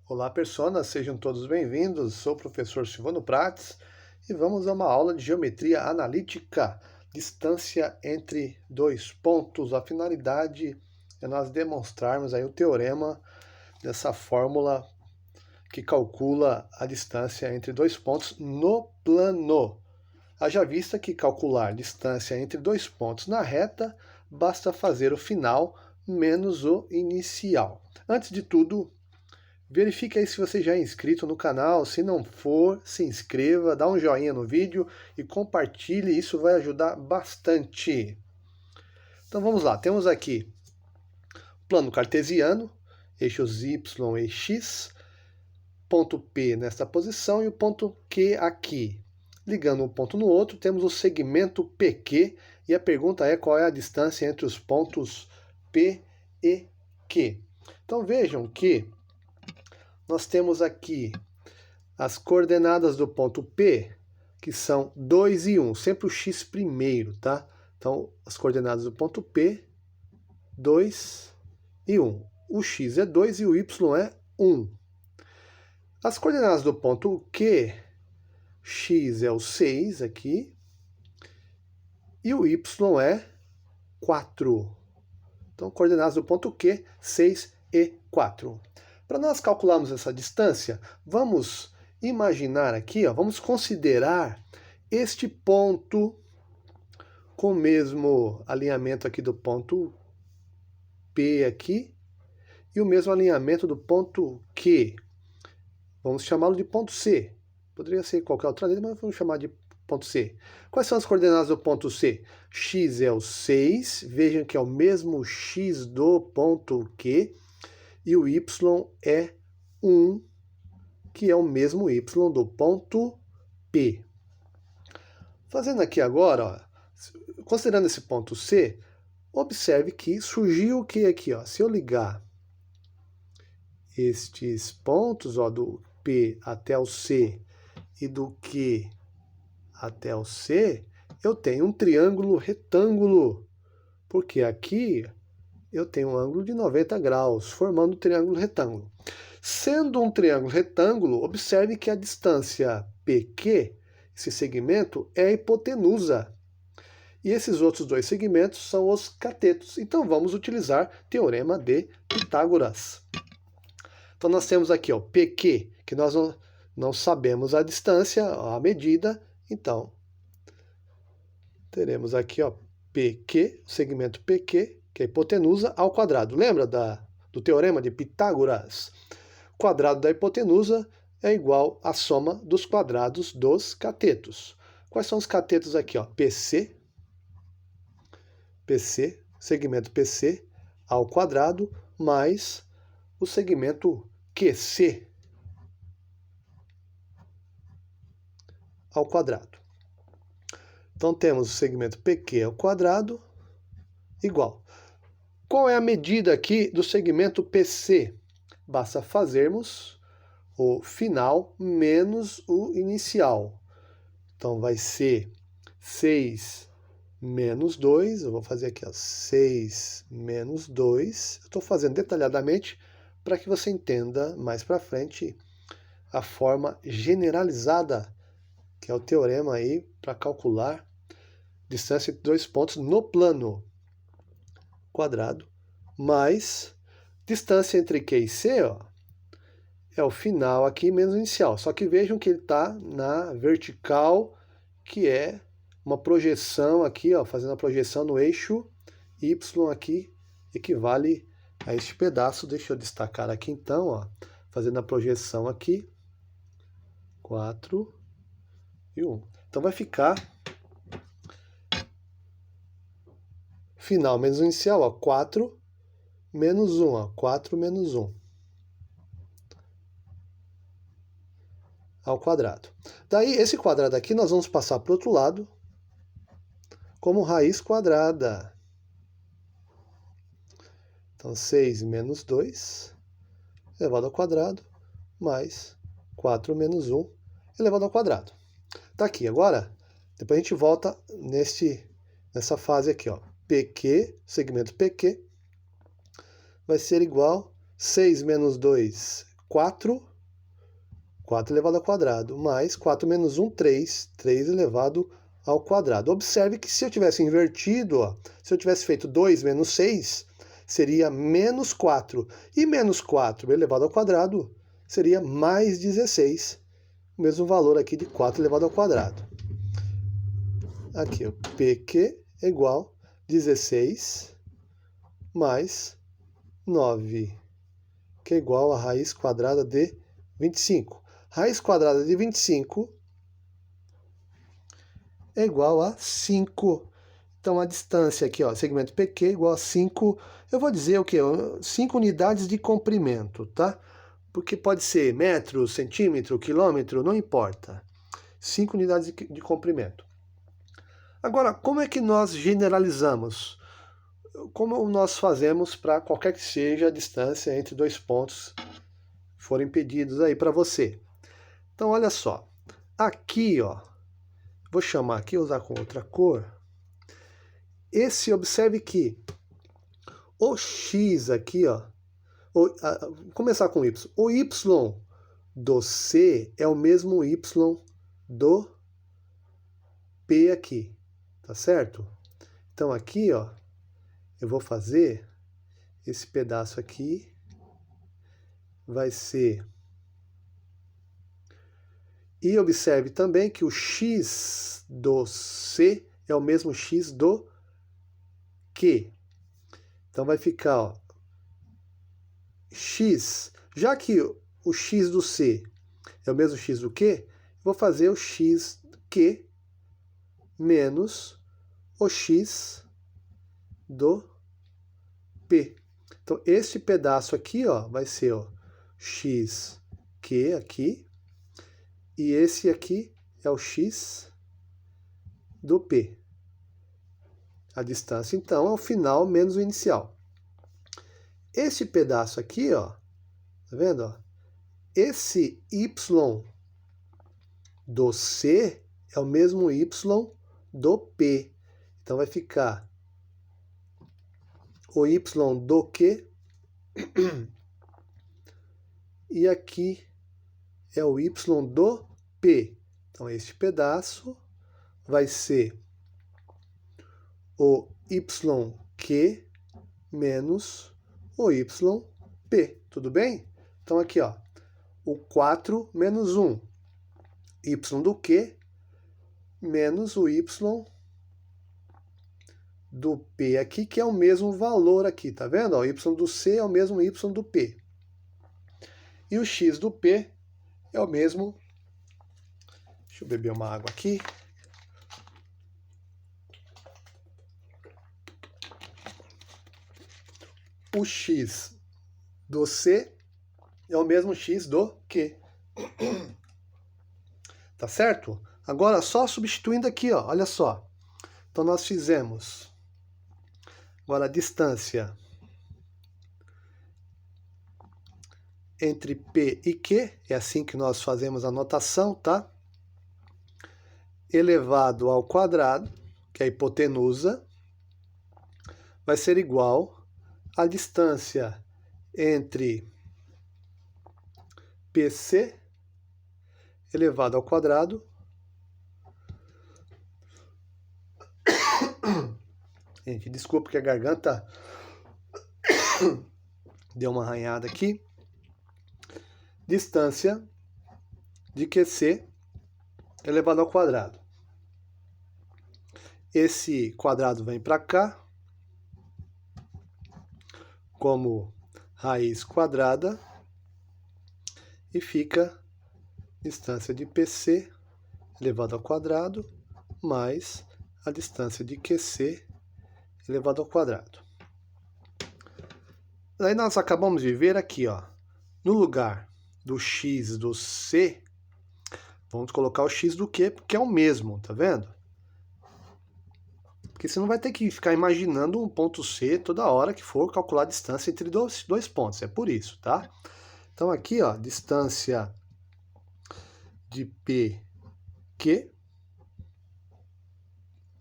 Olá, personas, sejam todos bem-vindos. Sou o professor Silvano Prates e vamos a uma aula de geometria analítica, distância entre dois pontos. A finalidade é nós demonstrarmos aí o teorema dessa fórmula que calcula a distância entre dois pontos no plano. Haja vista que calcular distância entre dois pontos na reta, basta fazer o final menos o inicial. Antes de tudo, verifique aí se você já é inscrito no canal. Se não for, se inscreva, dá um joinha no vídeo e compartilhe, isso vai ajudar bastante. Então vamos lá, temos aqui plano cartesiano, eixos y e x, ponto P nesta posição e o ponto Q aqui. Ligando um ponto no outro, temos o segmento PQ, e a pergunta é qual é a distância entre os pontos P e Q. Então vejam que nós temos aqui as coordenadas do ponto P, que são 2 e 1, sempre o x primeiro, tá? Então, as coordenadas do ponto P, 2 e 1. O x é 2 e o y é 1. As coordenadas do ponto Q, x é o 6 aqui, e o y é 4. Então, coordenadas do ponto Q, 6 e 4. Para nós calcularmos essa distância, vamos imaginar aqui, vamos considerar este ponto com o mesmo alinhamento aqui do ponto P aqui e o mesmo alinhamento do ponto Q. Vamos chamá-lo de ponto C. Poderia ser qualquer outra letra, mas vamos chamar de ponto C. Quais são as coordenadas do ponto C? X é o 6, vejam que é o mesmo x do ponto Q, e o y é 1, que é o mesmo y do ponto P. Fazendo aqui agora, considerando esse ponto C, observe que surgiu o que aqui? Se eu ligar estes pontos do P até o C e do Q até o C, eu tenho um triângulo retângulo, porque aqui eu tenho um ângulo de 90 graus, formando um triângulo retângulo. Sendo um triângulo retângulo, observe que a distância PQ, esse segmento, é a hipotenusa. E esses outros dois segmentos são os catetos. Então vamos utilizar o teorema de Pitágoras. Então nós temos aqui PQ, que nós não sabemos a distância, a medida. Então teremos aqui PQ, o segmento PQ, que é a hipotenusa ao quadrado. Lembra do teorema de Pitágoras? O quadrado da hipotenusa é igual à soma dos quadrados dos catetos. Quais são os catetos aqui? PC, segmento PC ao quadrado, mais o segmento QC ao quadrado. Então temos o segmento PQ ao quadrado igual. Qual é a medida aqui do segmento PC? Basta fazermos o final menos o inicial. Então vai ser 6 menos 2. Eu vou fazer aqui 6 menos 2. Eu estou fazendo detalhadamente para que você entenda mais para frente a forma generalizada, que é o teorema aí para calcular distância entre dois pontos no plano quadrado, mais distância entre Q e C, é o final aqui menos o inicial. Só que vejam que ele está na vertical, que é uma projeção aqui, fazendo a projeção no eixo Y aqui, equivale a este pedaço. Deixa eu destacar aqui então, fazendo a projeção aqui, 4 e 1. Então vai ficar final menos o inicial, 4 menos 1, 4 menos 1 ao quadrado. Daí, esse quadrado aqui nós vamos passar para o outro lado como raiz quadrada. Então, 6 menos 2 elevado ao quadrado, mais 4 menos 1 elevado ao quadrado. Tá aqui. Agora, depois a gente volta nessa fase aqui, PQ, segmento PQ, vai ser igual a 6 menos 2, 4 elevado ao quadrado, mais 4 menos 1, 3 elevado ao quadrado. Observe que se eu tivesse invertido, ó, se eu tivesse feito 2 menos 6, seria menos 4. E menos 4 elevado ao quadrado seria mais 16. O mesmo valor aqui de 4 elevado ao quadrado. Aqui, ó, PQ é igual a 16 mais 9, que é igual a raiz quadrada de 25. Raiz quadrada de 25 é igual a 5. Então, a distância aqui, ó, segmento PQ é igual a 5, eu vou dizer o quê? 5 unidades de comprimento, tá? Porque pode ser metro, centímetro, quilômetro, não importa. 5 unidades de comprimento. Agora, como é que nós generalizamos? Como nós fazemos para qualquer que seja a distância entre dois pontos que forem pedidos aí para você? Então, olha só. Aqui, ó, vou chamar aqui, usar com outra cor. Observe que o x aqui, ó, vou começar com y. O y do C é o mesmo y do P aqui, tá certo? Então aqui, ó, eu vou fazer esse pedaço aqui, vai ser... E observe também que o x do C é o mesmo x do Q. Então vai ficar, ó, x, já que o x do C é o mesmo x do Q, vou fazer o x Q menos o x do P. Então, este pedaço aqui, ó, vai ser o x Q aqui, e esse aqui é o x do P. A distância, então, é o final menos o inicial. Esse pedaço aqui, ó, tá vendo? Ó? Esse y do C é o mesmo y do P. Então vai ficar o y do Q e aqui é o y do P. Então este pedaço vai ser o YQ menos o YP. Tudo bem? Então aqui, ó, o 4 menos 1, y do Q menos o y do P aqui, que é o mesmo valor aqui, tá vendo? Ó, o y do C é o mesmo y do P. E o x do P é o mesmo... Deixa eu beber uma água aqui. O x do C é o mesmo x do Q. Tá certo? Agora, só substituindo aqui, ó, olha só. Então, nós fizemos agora a distância entre P e Q, é assim que nós fazemos a notação, tá? Elevado ao quadrado, que é a hipotenusa, vai ser igual à distância entre PC elevado ao quadrado. Gente, desculpa que a garganta deu uma arranhada aqui. Distância de QC elevado ao quadrado. Esse quadrado vem para cá como raiz quadrada e fica distância de PC elevado ao quadrado mais a distância de QC elevado ao quadrado. Aí nós acabamos de ver aqui, ó, no lugar do x do C, vamos colocar o x do Q, porque é o mesmo, tá vendo? Porque você não vai ter que ficar imaginando um ponto C toda hora que for calcular a distância entre dois pontos, é por isso, tá? Então aqui, ó, distância de PQ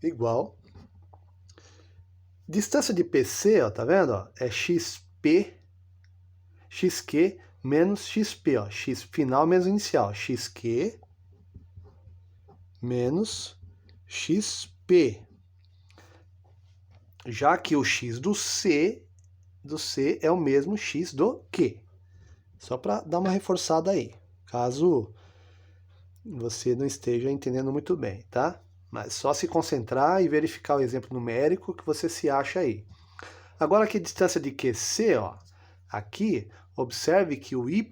igual. Distância de PC, ó, tá vendo? Ó, é XP, XQ menos xp, ó, x final menos inicial, xq menos xp. Já que o x do C é o mesmo x do Q. Só para dar uma reforçada aí, caso você não esteja entendendo muito bem, tá? Mas só se concentrar e verificar o exemplo numérico que você se acha aí. Agora aqui a distância de QC, ó, aqui, observe que o y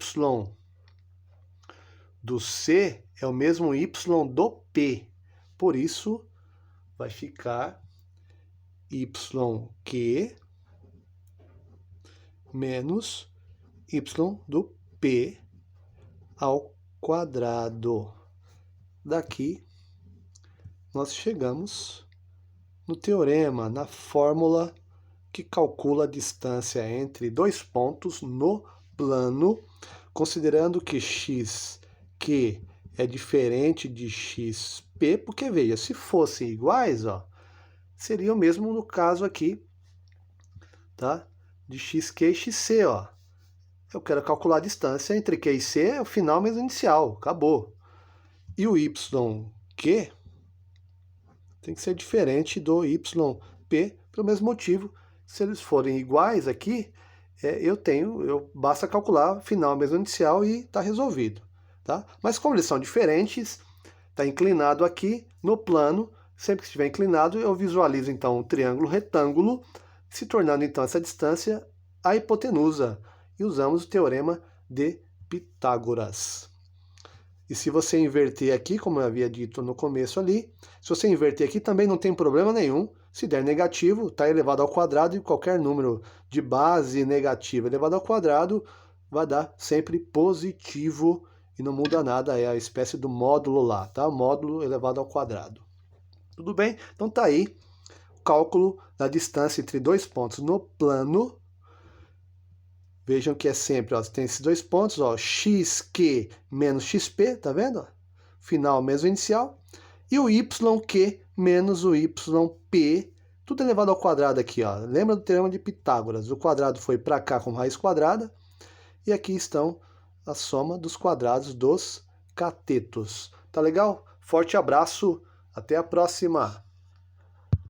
do C é o mesmo y do P. Por isso, vai ficar YQ menos y do P ao quadrado. Daqui, nós chegamos no teorema, na fórmula que calcula a distância entre dois pontos no plano, considerando que xq é diferente de xp, porque veja, se fossem iguais, ó, seria o mesmo no caso aqui, tá? De xq e xc, ó. Eu quero calcular a distância entre Q e C, é o final menos o inicial, acabou. E o YQ tem que ser diferente do YP, pelo mesmo motivo. Se eles forem iguais aqui, basta calcular final menos inicial e está resolvido. Tá? Mas como eles são diferentes, está inclinado aqui no plano, sempre que estiver inclinado, eu visualizo então um triângulo retângulo, se tornando então essa distância a hipotenusa. E usamos o teorema de Pitágoras. E se você inverter aqui, como eu havia dito no começo ali, se você inverter aqui também não tem problema nenhum. Se der negativo, está elevado ao quadrado, e qualquer número de base negativa elevado ao quadrado vai dar sempre positivo e não muda nada, é a espécie do módulo lá, tá? Módulo elevado ao quadrado. Tudo bem? Então tá aí o cálculo da distância entre dois pontos no plano. Vejam que é sempre, ó, tem esses dois pontos, ó, xq menos xp, tá vendo? Final menos o inicial. E o yq menos o yp, tudo elevado ao quadrado aqui, ó. Lembra do teorema de Pitágoras? O quadrado foi para cá com raiz quadrada. E aqui estão a soma dos quadrados dos catetos. Tá legal? Forte abraço, até a próxima!